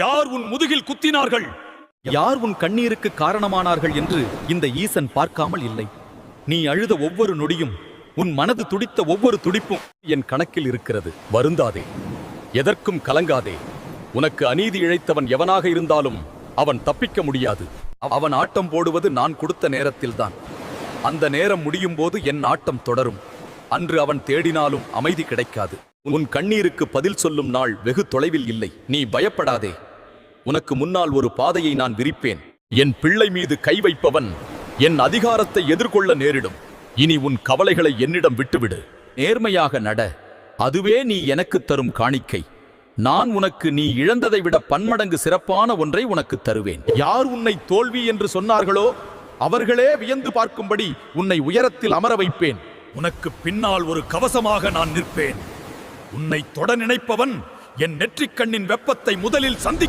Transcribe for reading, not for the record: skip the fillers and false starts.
யார் உன் முதுகில் குத்தினார்கள்? யார் உன் கண்ணீருக்கு காரணமானார்கள் என்று இந்த ஈசன் பார்க்காமல் இல்லை. நீ அழுத ஒவ்வொரு நொடியும், உன் மனது துடித்த ஒவ்வொரு துடிப்பும் என் கணக்கில் இருக்கிறது. வருந்தாதே, எதற்கும் கலங்காதே. உனக்கு அநீதி இழைத்தவன் எவனாக இருந்தாலும் அவன் தப்பிக்க முடியாது. அவன் ஆட்டம் போடுவது நான் கொடுத்த நேரத்தில்தான். அந்த நேரம் முடியும் போது என் ஆட்டம் தொடரும். அன்று அவன் தேடினாலும் அமைதி கிடைக்காது. உன் கண்ணீருக்கு பதில் சொல்லும் நாள் வெகு தொலைவில் இல்லை. நீ பயப்படாதே. உனக்கு முன்னால் ஒரு பாதையை நான் விரிப்பேன். என் பிள்ளை மீது கை வைப்பவன் என் அதிகாரத்தை எதிர்கொள்ள நேரிடும். இனி உன் கவலைகளை என்னிடம் விட்டுவிடு. நேர்மையாக நட. அதுவே நீ எனக்கு தரும் காணிக்கை. நான் உனக்கு நீ இழந்ததை விட பன்மடங்கு சிறப்பான ஒன்றை உனக்கு தருவேன். யார் உன்னை தோல்வி என்று சொன்னார்களோ அவர்களே வியந்து பார்க்கும்படி உன்னை உயரத்தில் அமர வைப்பேன். உனக்கு பின்னால் ஒரு கவசமாக நான் நிற்பேன். உன்னை தொட நினைப்பவன் என் நெற்றிக் கண்ணின் வெப்பத்தை முதலில் சந்தி